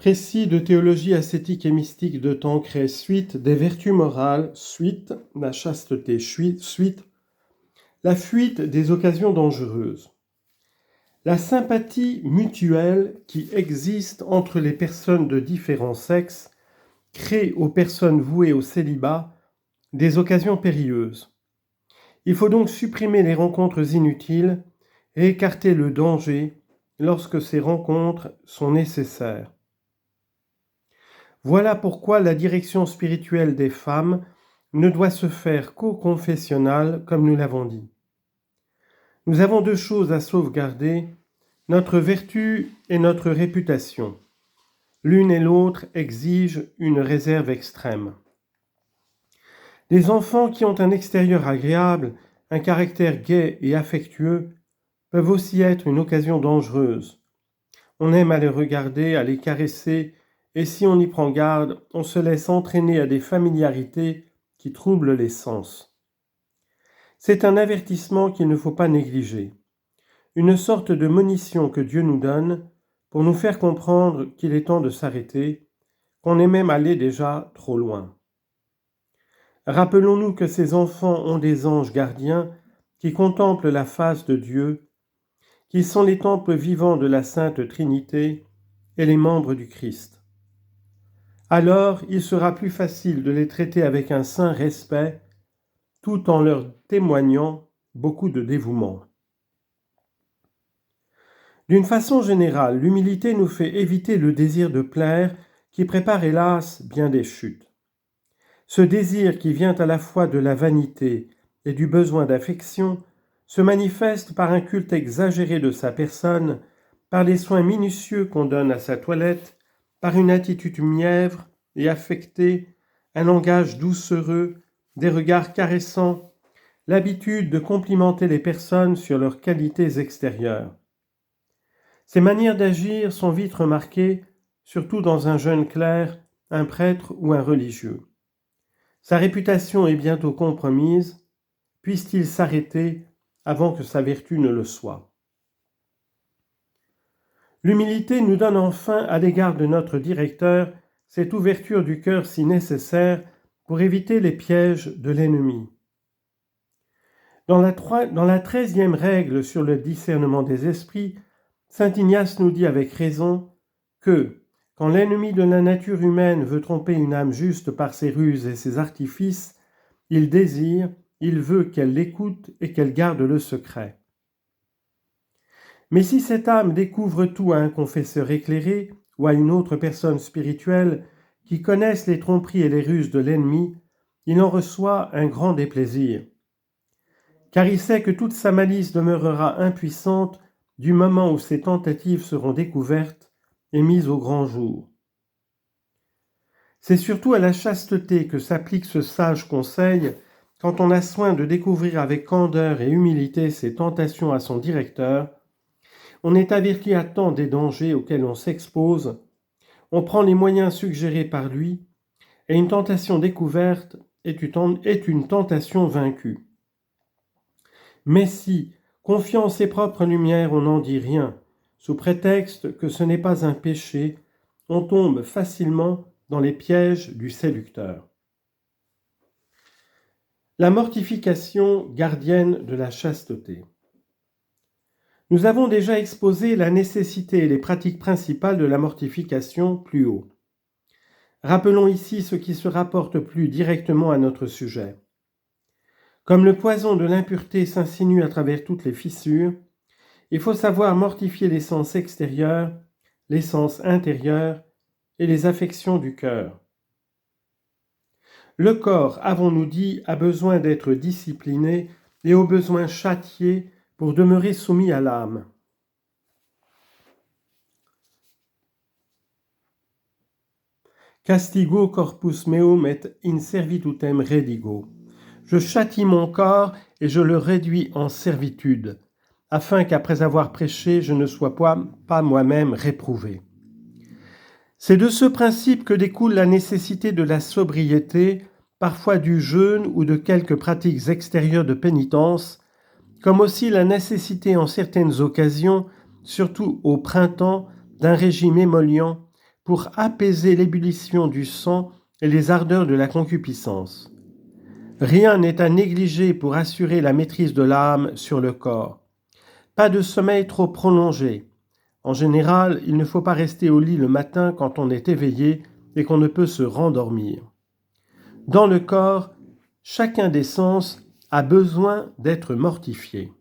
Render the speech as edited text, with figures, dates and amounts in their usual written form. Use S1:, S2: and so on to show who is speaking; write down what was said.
S1: Précis de théologie ascétique et mystique de Tancrède, suite des vertus morales, suite la chasteté, suite la fuite des occasions dangereuses. La sympathie mutuelle qui existe entre les personnes de différents sexes crée aux personnes vouées au célibat des occasions périlleuses. Il faut donc supprimer les rencontres inutiles et écarter le danger lorsque ces rencontres sont nécessaires. Voilà pourquoi la direction spirituelle des femmes ne doit se faire qu'au confessionnal, comme nous l'avons dit. Nous avons deux choses à sauvegarder, notre vertu et notre réputation. L'une et l'autre exigent une réserve extrême. Les enfants qui ont un extérieur agréable, un caractère gai et affectueux, peuvent aussi être une occasion dangereuse. On aime à les regarder, à les caresser, et si on y prend garde, on se laisse entraîner à des familiarités qui troublent les sens. C'est un avertissement qu'il ne faut pas négliger, une sorte de monition que Dieu nous donne pour nous faire comprendre qu'il est temps de s'arrêter, qu'on est même allé déjà trop loin. Rappelons-nous que ces enfants ont des anges gardiens qui contemplent la face de Dieu, qui sont les temples vivants de la Sainte Trinité et les membres du Christ. Alors il sera plus facile de les traiter avec un saint respect, tout en leur témoignant beaucoup de dévouement. D'une façon générale, l'humilité nous fait éviter le désir de plaire qui prépare hélas bien des chutes. Ce désir qui vient à la fois de la vanité et du besoin d'affection se manifeste par un culte exagéré de sa personne, par les soins minutieux qu'on donne à sa toilette, par une attitude mièvre et affectée, un langage doucereux, des regards caressants, l'habitude de complimenter les personnes sur leurs qualités extérieures. Ces manières d'agir sont vite remarquées, surtout dans un jeune clerc, un prêtre ou un religieux. Sa réputation est bientôt compromise, puisse-t-il s'arrêter avant que sa vertu ne le soit. L'humilité nous donne enfin, à l'égard de notre directeur, cette ouverture du cœur si nécessaire pour éviter les pièges de l'ennemi. Dans la 13e règle sur le discernement des esprits, saint Ignace nous dit avec raison que, quand l'ennemi de la nature humaine veut tromper une âme juste par ses ruses et ses artifices, il désire, il veut qu'elle l'écoute et qu'elle garde le secret. Mais si cette âme découvre tout à un confesseur éclairé ou à une autre personne spirituelle qui connaissent les tromperies et les ruses de l'ennemi, il en reçoit un grand déplaisir, car il sait que toute sa malice demeurera impuissante du moment où ses tentatives seront découvertes et mises au grand jour. C'est surtout à la chasteté que s'applique ce sage conseil quand on a soin de découvrir avec candeur et humilité ses tentations à son directeur. On est averti à temps des dangers auxquels on s'expose, on prend les moyens suggérés par lui, et une tentation découverte est une tentation vaincue. Mais si, confiant en ses propres lumières, on n'en dit rien, sous prétexte que ce n'est pas un péché, on tombe facilement dans les pièges du séducteur. La mortification gardienne de la chasteté. Nous avons déjà exposé la nécessité et les pratiques principales de la mortification plus haut. Rappelons ici ce qui se rapporte plus directement à notre sujet. Comme le poison de l'impureté s'insinue à travers toutes les fissures, il faut savoir mortifier les sens extérieurs, les sens intérieurs et les affections du cœur. Le corps, avons-nous dit, a besoin d'être discipliné et au besoin châtié pour demeurer soumis à l'âme. Castigo corpus meum et in servitutem redigo. Je châtie mon corps et je le réduis en servitude, afin qu'après avoir prêché, je ne sois pas moi-même réprouvé. C'est de ce principe que découle la nécessité de la sobriété, parfois du jeûne ou de quelques pratiques extérieures de pénitence, comme aussi la nécessité en certaines occasions, surtout au printemps, d'un régime émollient pour apaiser l'ébullition du sang et les ardeurs de la concupiscence. Rien n'est à négliger pour assurer la maîtrise de l'âme sur le corps. Pas de sommeil trop prolongé. En général, il ne faut pas rester au lit le matin quand on est éveillé et qu'on ne peut se rendormir. Dans le corps, chacun des sens a besoin d'être mortifié.